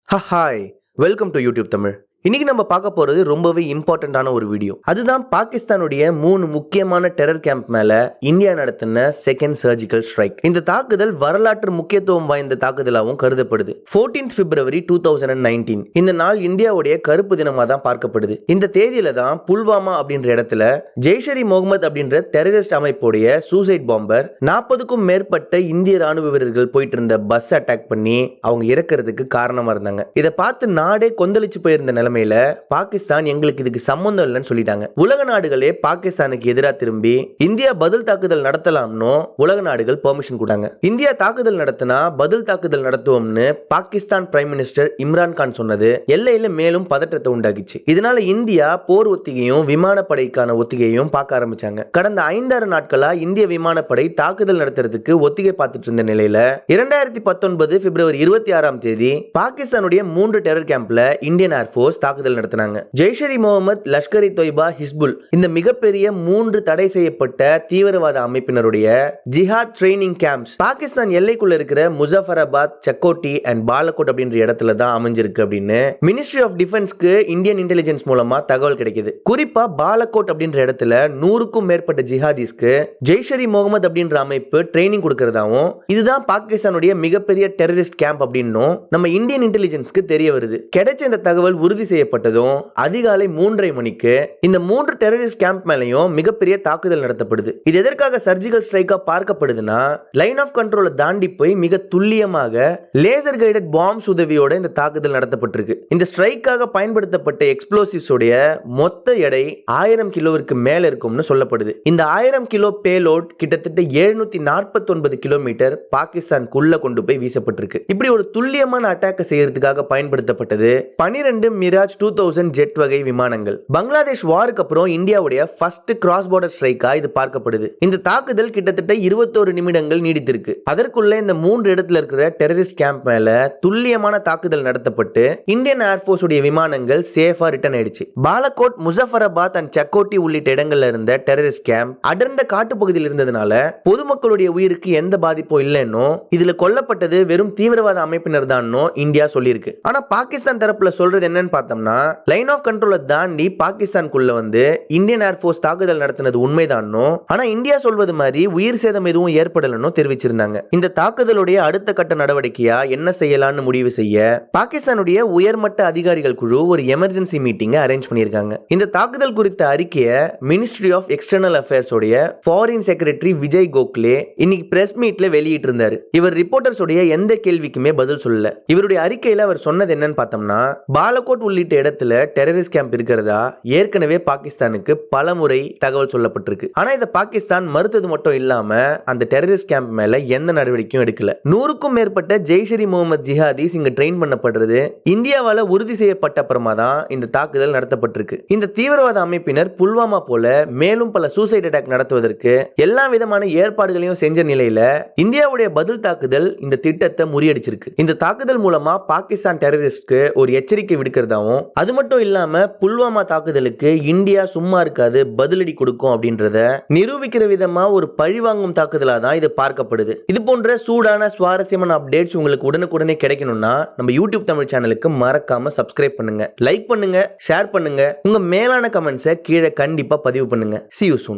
Hi welcome to YouTube Tamil. இன்னைக்கு நம்ம பார்க்க போறது ரொம்பவே இம்பார்ட்டன்டான ஒரு வீடியோ. அதுதான் பாகிஸ்தானுடைய 3 முக்கியமான டெரர் கேம்ப் மேல இந்தியா நடத்தின செகண்ட் சர்ஜிக்கல் ஸ்ட்ரைக். இந்த தாக்குதல் வரலாற்று முக்கியத்துவம் வாய்ந்த தாக்குதலாகவும் கருதப்படுது. 14th February 2019 இந்த நாள் இந்தியாவுடைய கருப்பு தினமா தான் பார்க்கப்படுது. இந்த தேதியில தான் புல்வாமா அப்படின்ற இடத்துல ஜெய்ஷ்-இ முகமது அப்படின்ற டெரரிஸ்ட் அமைப்புடைய சூசைட் பாம்பர் 40க்கும் மேற்பட்ட இந்திய ராணுவ வீரர்கள் போயிட்டு இருந்த பஸ் அட்டாக் பண்ணி அவங்க இறக்கிறதுக்கு காரணமா இருந்தாங்க. இதை பார்த்து நாடே கொந்தளிச்சு போயிருந்த நிலைமையில பாகிஸ்தான் எங்களுக்கு இதுக்கு சம்பந்தம் இல்லைன்னு சொல்லிட்டாங்க. உலக நாடுகளே பாகிஸ்தானுக்கு எதிராக திரும்பி இந்தியா பதில் தாக்குதல் நடத்தலாம்னு உலக நாடுகள் பெர்மிஷன் கொடுத்தாங்க. இந்தியா தாக்குதல் நடத்தினா பதில் தாக்குதல் நடத்துவோம்னு பாகிஸ்தான் பிரைம் மினிஸ்டர் இம்ரான் கான் சொன்னது எல்லையில மேலும் பதற்றத்தை உண்டாக்கிச்சு. இதனால இந்தியா போர் ஒத்திகையும் விமானப்படைக்கான ஒத்திகையும் பார்க்க ஆரம்பிச்சாங்க. கடந்த 5-6 நாட்களா இந்திய விமானப்படை தாக்குதல் நடத்துறதுக்கு ஒத்திகை பார்த்துட்டு இருந்த நிலையில 2019 பிப்ரவரி 26ஆம் தேதி பாகிஸ்தானுடைய 3 டெரர் கேம்ப்ல இந்தியன் ஏர்போர்ஸ் தாக்குதல் நடத்தினாங்க. ஜெய்ஷ்-இ முகமது, லஷ்கர்-இ தொய்பா, ஹிஸ்புல் இந்த மிகப்பெரிய 3 தடை செய்யப்பட்ட தீவிரவாத அமைப்பினருடைய ஜிஹாத் ட்ரைனிங் கேம்ப்ஸ் பாகிஸ்தான் எல்லைக்குள்ள இருக்கிற முசஃபராபாத், சக்கோட்டி அண்ட் பாலகோட் அப்படின்ற இடத்துல தான் அமைஞ்சிருக்கு அப்படின்னு மினிஸ்ட்ரி ஆஃப் டிஃபென்ஸ்க்கு இந்தியன் இன்டெலிஜென்ஸ் மூலமா தகவல் கிடைக்குது. குறிப்பா பாலகோட் அப்படின்ற இடத்துல 100க்கும் மேற்பட்ட ஜிஹாதிஸ்க்கு ஜெய்ஷ்-இ முகமது அப்படின்ற அமைப்பு ட்ரைனிங் கொடுக்கறதாவும் இதுதான் பாகிஸ்தானுடைய மிகப்பெரிய டெரரிஸ்ட் கேம்ப் அப்படின்னும் நம்ம இந்தியன் இன்டெலிஜென்ஸ்க்கு தெரிய வருது. கிடைச்ச இந்த தகவல் உறுதி செய்யப்பட்டதும் அதிகாலை 3:30 மணிக்கு இந்த 3 டெரரிஸ்ட் கேம்ப் மேலையும் மிகப்பெரிய தாக்குதல் நடத்தப்படுது. இது எதற்காக சர்ஜிக்கல் ஸ்ட்ரைக்கா பார்க்கப்படுதுன்னா லைன் ஆஃப் கண்ட்ரோலை தாண்டி போய் மிக துல்லியமாக லேசர் கைடட் பாம்ஸ் உதவியோட இந்த தாக்குதல் நடத்தப்பட்டிருக்கு. இந்த ஸ்ட்ரைக்காக பயன்படுத்தப்பட்ட எக்ஸ்ப்ளோசிவ்ஸ் உடைய மொத்த எடை 1000 கிலோவிற்கு மேல இருக்கும்னு சொல்லப்படுது. இந்த 1000 கிலோ பேலோட் கிட்டத்தட்ட 749 கிலோமீட்டர் பாகிஸ்தானுக்குள்ள கொண்டு போய் வீசப்பட்டிருக்கு. இப்படி ஒரு துல்லியமான அட்டாக் செய்யறதுக்காக பயன்படுத்தப்பட்டது 12 மிராஜ் 2000 ஜெட் வகை விமானங்கள். பங்களாதேஷ் வாருக்கு அப்புறம் இந்தியாவுடைய ஃபர்ஸ்ட் கிராஸ் பார்டர் ஸ்ட்ரைக்கா இது பார்க்கப்படுது. இந்த தாக்குதல் கிட்டத்தட்ட 21 நிமிடங்கள் நீடித்திருக்கு. அதற்குள்ள இந்த 3 இடத்துல இருக்கிற டெரரிஸ்ட் கேம்ப் மேல துல்லியமான தாக்குதல் நடத்தப்பட்டு இந்தியன் ஏர்போர்ஸ் உடைய விமானங்கள் சேஃபா ரிட்டர்ன் ஆயிடுச்சு. பாலகோட், முசஃபராபாத் அண்ட் சக்கோட்டி உள்ளிட்ட இடங்கள்ல இருந்த டெரரிஸ்ட் கேம்ப் அடர்ந்த காட்டுப்பகுதியில் இருந்ததுனால பொதுமக்களுடைய உயிருக்கு எந்த பாதிப்பும் இல்லைன்னு இதுல கொல்லப்பட்டது வெறும் தீவிரவாத அமைப்பினர் தான் இந்தியா சொல்லியிருக்கு. ஆனா பாகிஸ்தான் தரப்புல சொல்றது என்னன்னு பார்த்தோம்னா லைன் ஆஃப் கண்ட்ரோலை தாண்டி பாகிஸ்தானுக்குள்ள வந்து இந்தியன் ஏர்போர்ஸ் தாக்குதல் நடத்தினது உண்மைதானோ, ஆனா இந்தியா சொல்வது மாதிரி உயிர் சேதம் எதுவும் ஏற்படலன்னு தெரிவிச்சிருந்தாங்க. இந்த தாக்குதலுடைய அடுத்த கட்ட நடவடிக்கையா என்ன செய்யலாம்னு முடிவு செய்ய பாகிஸ்தானுடைய உயர்மட்ட அதிகாரிகள் குழு ஒரு எமர்ஜென்சி மீட்டிங் அரேஞ்ச் பண்ணியிருக்காங்க. இந்த தாக்குதல் குறித்த அறிக்கையை மினிஸ்ட்ரி ஆஃப் எக்ஸ்டர்னல் அஃபேர்ஸ் உடைய ஃபாரின் செக்ரட்டரி விஜய் கோக்லே இன்னைக்கு பிரஸ் மீட்ல வெளியிட்டு இருந்தாரு. இவர் ரிப்போர்ட்டர்ஸ் உடைய எந்த கேள்விக்குமே பதில் சொல்லல. இவருடைய அறிக்கையில அவர் சொன்னது என்னன்னு பார்த்தோம்னா பாலகோட் உள்ளிட்ட இடத்துல டெரரிஸ்ட் கேம்ப் இருக்கிறதா ஏற்கனவே பாகிஸ்தானுக்கு பலமுறை தகவல் சொல்லப்பட்டிருக்கு. ஆனா இதை பாகிஸ்தான் மறுத்தது மட்டும் இல்லாம அந்த டெரரிஸ்ட் கேம்ப் மேல எந்த நடவடிக்கையும் எடுக்கல. 100க்கும் மேற்பட்ட ஜெய்ஷ்-இ முகமது ஜிஹாதிஸ் இங்க ட்ரெயின் பண்ணப்படுறது இந்தியாவால உறுதி செய்யப்பட்ட அப்புறமா தான் இந்த தாக்குதல் நடத்தப்பட்டிருக்கு. இந்த தீவிரவாத அமைப்பினர் புல்வாமா போல மேலும் பல சூசைட் அட்டாக் நடத்துவதற்கு எல்லா விதமான ஏற்பாடுகளையும் செஞ்ச நிலையில இந்தியாவுடைய பதில் தாக்குதல் இந்த திட்டத்தை முறியடிச்சிருக்கு. இந்த தாக்குதல் மூலமா பாகிஸ்தான் டெரரிஸ்ட்க்கு ஒரு எச்சரிக்கை விடுக்கிறதாவும் அது மட்டும் இல்லாம புல்வாமா தாக்குதலுக்கு இந்தியா சும்மா இருக்காது, பதிலடி கொடுக்கும் அப்படின்றத நிரூபிக்கிற விதமா ஒரு பழிவாங்கும் தாக்குதலா தான் இது பார்க்கப்படுது. இது போன்ற சூடான சுவாரஸ்யமான அப்டேட்ஸ் உங்களுக்கு உடனுக்குடனே கிடைக்கணும்னா நம்ம யூடியூப் தமிழ் சேனலுக்கு மறக்காம சப்ஸ்கிரைப் பண்ணுங்க, லைக் பண்ணுங்க, ஷேர் பண்ணுங்க, உங்க மேலான கமெண்ட்ஸை கீழே கண்டிப்பா பதிவு பண்ணுங்க. See you soon.